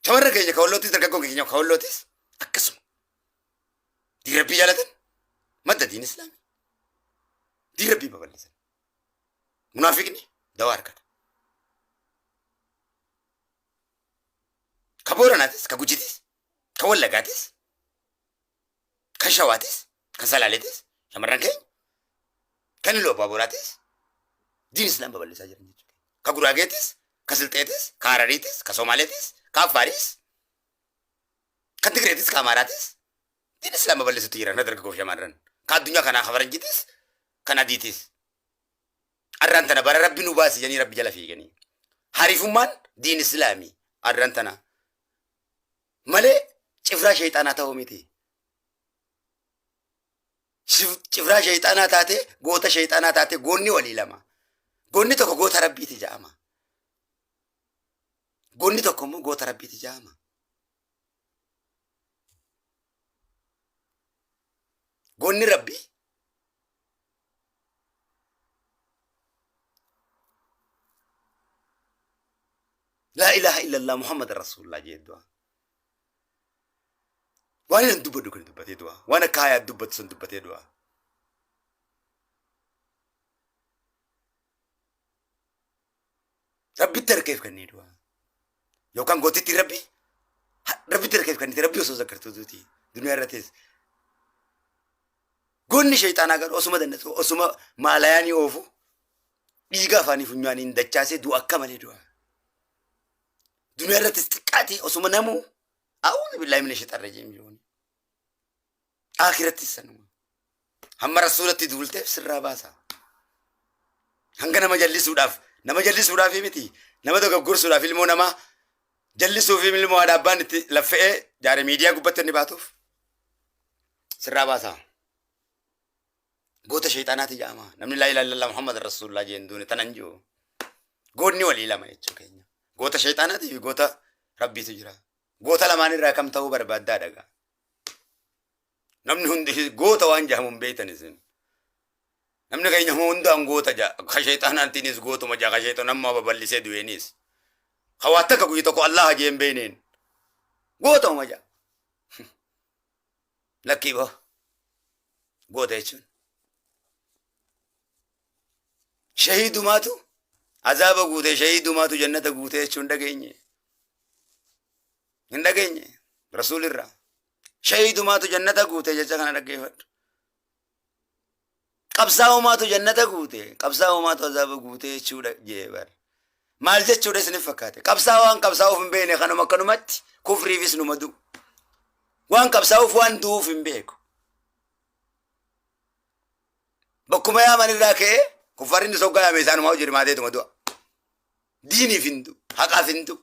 شمرة كينيا كولوتيس دركاكو كينيا كولوتيس أكسم دي ربي جالتن مدى دين إسلامي دي ربي ببلسن منافقني دوار كده كبورناتيس كجوجيتيس كولقاتيس كشواتيس كسلاليتيس شمرة كين كان لو بابوراتيس دين إسلام ببلسا جرين كغراغيتيس كسلتيتيس كاراريتيس كسوماليتيس كافاريس كتغريتيس كاماراتيس دين إسلام ببلسا تيرا ندرك كوف شمرن كالدنيا كنا خبرنجيتيس كنا ديتيس أرانتنا برا ربي نباسي يعني ربي جل فيني حريفمان دين إسلامي أرانتنا ملء شفرا شيطانا تهوميتي شفرا شيطانا تاتي غوتا شيطانا تاتي غوني ولي لما غوني تكو غوتا ربي تجاما غوني تكو مو غوتا ربي تجاما غوني ربي لا إله إلا الله محمد رسول الله جدوا وانا ندبت دوكن دبت يدوا وانا كايا دبت سن دبت يدوا ربي ترى كيف كان يدوا يو كان قوتي ربي ربي ترى كيف كان ربي وسو ذكرت دوتي دنيا رتيس غوني شيطان اگر اسما دنتو اسما مالاياني اوفو ديغا فاني فنياني ندچاسي دو اكمل دوا دنيا رتيس تقاتي اسما نمو أعوذ بالله من الشيطان الرجيم يوني آخرتي السنة هم رسولة دولته سر باسا هنگنا مجلس وداف نما جلس وداف يمتي نما دوك غور سودا فيلمو نما جلسوا في فيلمو ادابان لفئ جار ميديا غبتني باتوف سر باسا غوت شيطانات جاما نمن لا اله الا الله محمد رسول الله جندون تننجو غوني ولي لما يچو كينيا غوت شيطانات في غوت ربي تجرا غوتا لماني راكم تو بربادا دغا نمن هندي غوتا وانجا هم بيتنسن نمن كاي نمو هندا غوتا جا خشيطان انتينيس غوتو مجا خشيطو نما ببلسه دوينيس خواتك غويتو الله جيم بينين غوتا مجا لكي بو غوتا يچون شهيد ماتو عذاب غوته شهيد ماتو جنة غوته يچون دغيني ندغيني رسول الله شهيد ماتو جنة غوته جچا كان دغيفت قبساو ماتو جنة غوته قبساو ماتو عذاب غوته چودا جيبر مال جچودا سن فكاته قبساو ان قبساو فين بيني خنو مكنمت كفري فيس نمدو وان قبساو فوان دو فين بيكو بكما يا من راكه كفرين سوغا يا ميسان ما وجري ما ديتو مدو ديني فيندو حقا فيندو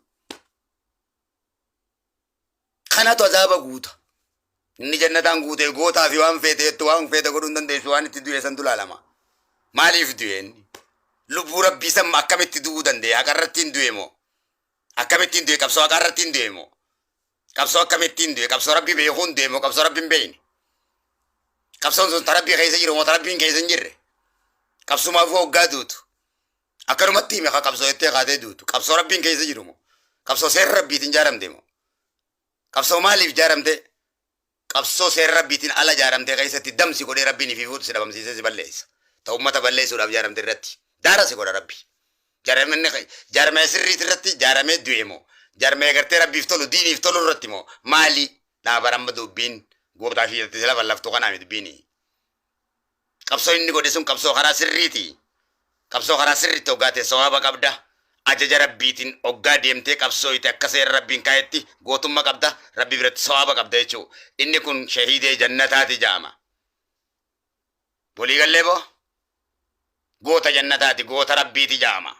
خنا تو عذاب غوتا إني جنة غوتا غوتا في وان فيته تو وان فيته غدون دندي سوان تدوي سندولا لما مالي في دوين لبو ربي سم أكمل تدو دندي أكرتين دويمو أكمل دوي كبسو أكرتين دويمو كبسو أكمل دوي كبسو ربي بيخون دويمو كبسو ربي بين كبسو زون تربي خيسة جرو ما تربي خيسة جرة كبسو ما فوق قادوت أكرمتي مخا كبسو يتة قادة دوت كبسو ربي خيسة جرو كبسو سير ربي تنجارم ديمو كبسو مالي في جارم ده كبسو سير ربي تين على جارم ده كيسة تدم سيكون ربي نفيفوت سلام سيسة سبليس توما تبليس ولا جارم درتي دارا سيكون ربي جارم النخي جارم سري ترتي جارم دويمو جارم أكرت ربي يفتلو دين يفتلو رتيمو مالي لا برام بدو بين غوب تافي تسلا ولا فتوكنا ميد بيني كبسو إني قديسون كبسو خرا سري تي كبسو خرا سري توقاتي سوابا كبدا ajaja rabbiitiin oggaa deemtee qabsooyte akka seera rabbiin kaayetti gootummaa qabda rabbi biratti sawaaba qabda jechuu inni kun shahiidee jannataati jaama walii gallee boo goota jannataati goota rabbiiti jaama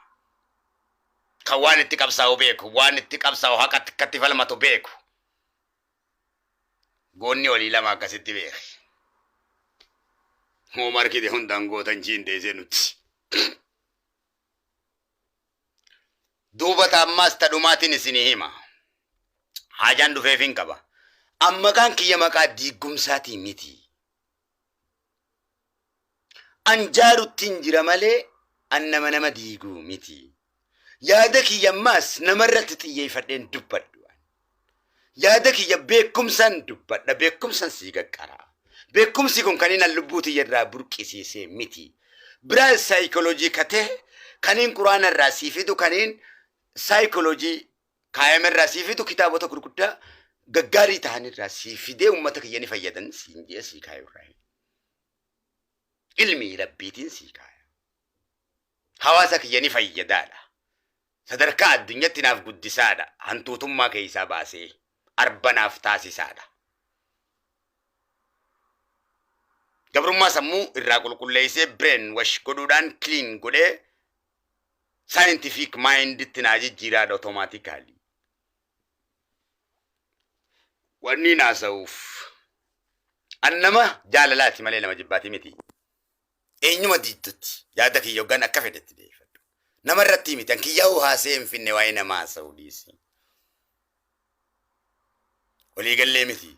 kan waan itti qabsaa'u beeku waan itti qabsaa'u haqatti akkatti falmatu beeku goonni walii lama akkasitti beeki hoo markite hundaan gootan jiindeesee nuti دوبا تاماس تدوماتين سنيهما حاجان دفيفين كبا أما كان كي يمكا ديقم ساتي ميتي أنجارو تنجر مالي أنما نما ديقو ميتي يادك يماس نمرت تيي فردين دبادوان yaada kiyya beekumsaan dubbadha beekumsaan sii qaqqara beekumsi kun kaniin lubbuuti irraa burqisiisee miti biraa saayikooloojii katee kaniin quraana irraa sii fidu kaniin saayikooloojii kaayama irraa sii fidu kitaabota gurguddaa gaggaarii ta'an irraa sii fidee uummata kiyya ni fayyadan siin jee sii kaayu irraa ilmi rabbiitiin sii kaaya hawaasa kiyya ni fayyadaadha sadarkaa addunyaatti naaf guddisaadha hantuutummaa keessaa baasee arbanaaf taasisaadha gabrummaa sammuu irraa qulqulleessee brain wash godhuudhaan clean godhee scientific mind itti naa jijjiiraadha automatically wanni naasa'uuf annama jaalalaati malee nama jibbaati miti eenyuma diiddutti yaada kiyya hoggan akka fedhetti deeffadhu nama irratti miti an kiyyaa'uu haasee hin finne waa'ee nama haasa'uu dhiisi walii gallee miti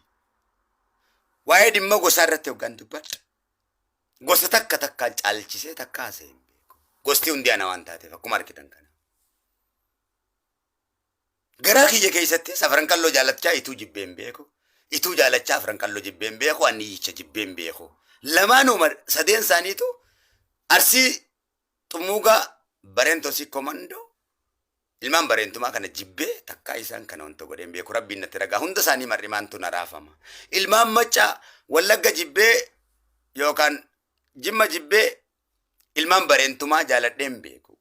waa'ee dhimma gosaa irratti hoggan dubbadha gosa takka takkaan caalchisee takka haasee hin beeku gosti hundi ana waan taateef akkuma argitan kana garaa kiyya keessatti safaran qalloo jaalachaa ituu jibbeen beeku ituu jaalachaa safaran qalloo jibbeen beeku anniyicha jibbeen beeku lamaanuma sadeen isaaniitu arsii xumuugaa bareentosi komando ilmaan bareentumaa kana jibbee takkaa isaan kana wanta godheen beeku rabbiin natti ragaa hunda isaanii mar'imaantu na raafama ilmaan maccaa wallagga jibbee yookaan jimma jibbee ilmaan bareentumaa jaaladheen beeku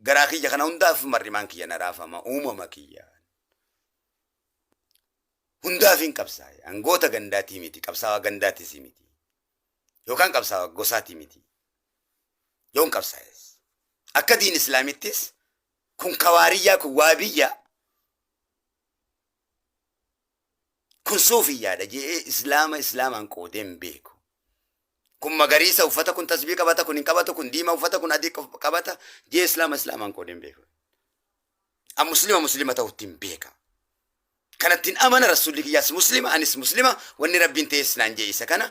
garaa kiyya kana hundaaf mar'imaan kiyya na raafama uumama kiyya hundaaf hin qabsaa'e angoota gandaatii miti qabsaawaa gandaatis miti yookaan qabsaawaa gosaatii miti yoon qabsaa'es akka diin islaamittis kun kawaariyyaa kun waabiyyaa kun suufiyyaadha jee islaamaan qoodeen beeku kun magariisa uffata kun tasbii qabata kun hin qabatu kun diima uffata kun adii qabata jee islaamaan qoodeen beeku an muslima ta'utti hin beeka kanattiin amana rasuulli kiyyaas muslima anis muslima wanni rabbiin teessinaan jee isa kana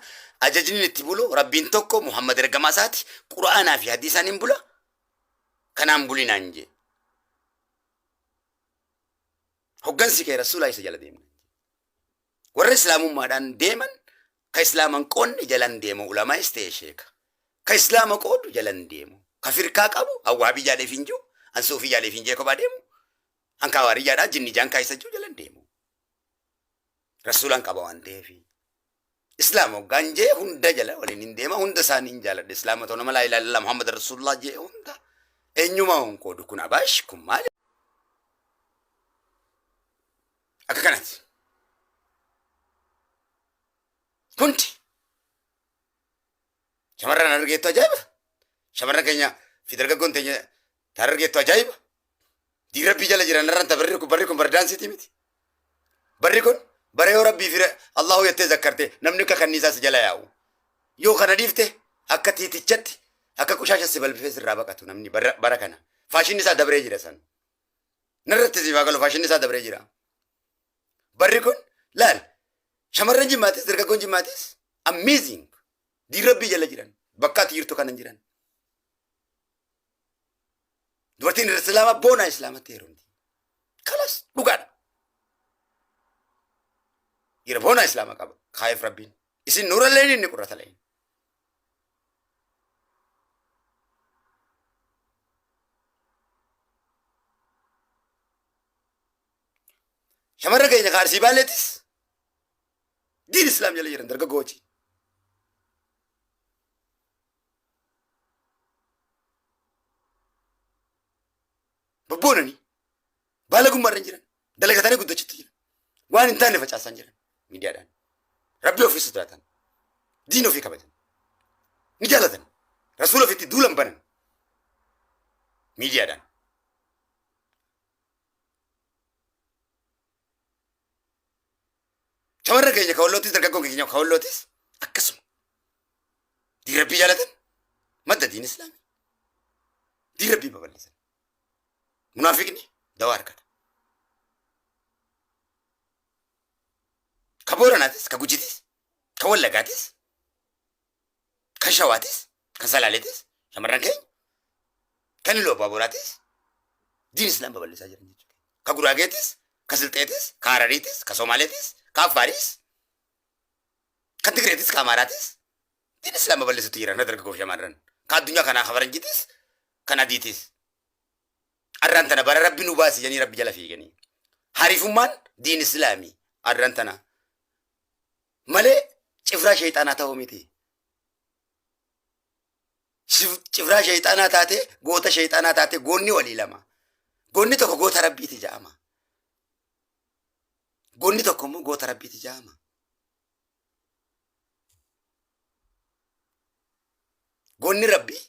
ajajniin itti bulu rabbiin tokko muhammad ergamaa isaati qura'aanaa fi hadiisaan hin bula kanaan bulinaan jee hoggansi kee rasuulaa isa jala deemna warra islaamummaadhaan deeman ka islaaman qoonni jalan deemu ulamaa'is ta'e sheeka ka islaama qoodu jalan deemu ka firkaa qabu awwaabiyyaadheef hin jiru an suufiyyaadheef hin jee kophaa deemu an kawaariyyaadhaa jinni jaan kaayisa jiru jalan deemu rasuulaan qaba waan ta'eef islaama hoggaan jee hunda jala waliin hin deema hunda isaanii hin jaaladhe islaama ta'u nama laa ilaaha illallah muhammad rasuulullah jee hunda eenyumaa hon qoodu kun abaash kun maali akka kanatti hundi shamarran argeettu ajaa'iba shamarran keenya fi dargaggoon teenya taan argeettu ajaa'iba diirabbii jala jiran irranta barri kun bardaansiti miti barri kun bara yoo rabbii fi allahu yettee zakkarte namni akka kanniisaas jala yaa'u yoo kana dhiifte akka tiitichatti akka qushaasha si balbifee sirraa baqatu namni bara kana faashinni isaa dabree jira san narratti si baagalu faashinni isaa dabree jira barri kun laal shamarran jimmaatis dargaggoon jimmaatis amazing diirabbii jala jiran bakka tiirtu kanan jiran dubartiin islaamaa boonaa islaamatti heerumti kalas dhugaadha dhiira boonaa islaamaa qaba kaayef rabbiin isin nuura leen inni qurrata leen shamarra keenya kaarsii baaleetis diin islaam jala jiran dargaggoochi babboonanii baala gummaarran jiran dalagatanii guddachitti jiran waan hin taane facaasan jiran miidiyaadhaan rabbi ofii sodaatan diin ofii kabajan ni jaalatan rasuula ofiitti duulan banan miidiyaadhaan shamarra keenya kawallootis dargaggoon keenya kawallootis akkasuma diirabbii jaalatan madda diin islaamii diirabbii babal'isan munaafiqni dawaa harkata ka booranaatis ka gujitis ka wallagaatis ka shawaatis ka salaaleetis shamarran keenya kan iloo baaburaatis diin islaam babal'isaa jiran jechuudha ka guraageetis كسلطيتس كاراريتس كصوماليتس كافاريس كتغريتس كاماراتس دين الإسلام بلسو تيرا ندرك كوف شمارن كالدنيا كنا خبرنجيتس كنا ديتس أرانتنا برا ربي نباسي يعني ربي جل فيكني حريفمان دين إسلامي أرانتنا ملء شفرا شيطانا تاوميتي شفرا شيطانا تاتي غوتا شيطانا تاتي غوني ولي لما غوني توكو غوتا ربي تجاما غوني توكو مو غوتا ربي تجاما غوني ربي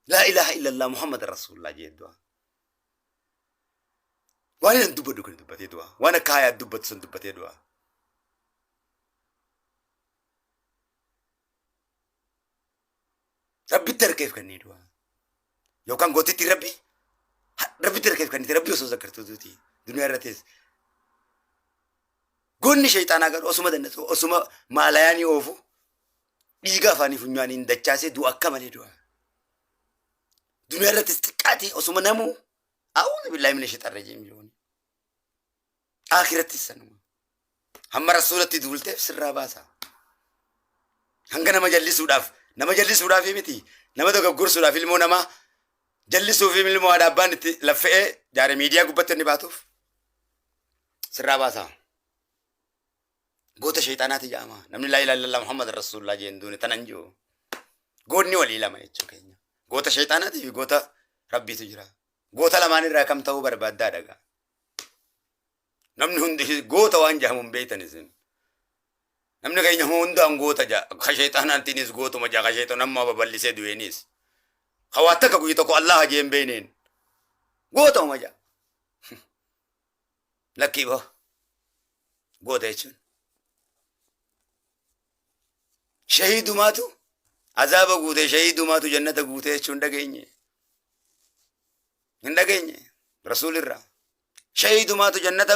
لا إله إلا الله محمد رسول الله جدوا وانا ندوب دوكن دوبتي دوا وانا كايا دوبت سن دوبتي دوا ربي تركيف كني دوا يو كان غوتي تي ربي ربي تركيف كني ربي وسو ذكرتو دوتي دنيا رتيس غوني شيطان اگر اسما دنتو اسما مالاياني اوفو ديغا فاني فنياني ندچاسي دو اكمل دوا دنيا رتيس تقاتي اسما نمو أعوذ بالله من الشيطان الرجيم جوني آخرة السنة هم رسولة دولته سر باسا هنگنا مجلس وداف نما جلس وداف يمتي نما دوك غورس وداف فيلمو نما جلسوا في فيلمو ادابان لفئ جار ميديا غبت نباتوف سر باسا غوت شيطانات جاما نمن لا اله الا الله محمد رسول الله جندون تننجو غوني ولي لما يچو كينيا غوت شيطانات غوت ربي تجرا غوتا لمان الراكم تو برباد داغا نمن هند غوتا وانجا هم بيتنسن نمن كاي هوند ان غوتا جا خشيطان انتنيس غوتو مجا خشيطان نما ببلسه دوينيس خواتك غويتو الله جيم بينين غوتا مجا لكي بو غوتا يچن شهيد ماتو عذاب غوته شهيد ماتو جنة غوته يچن دغيني ندغيني رسول الله شهيد ماتو جنة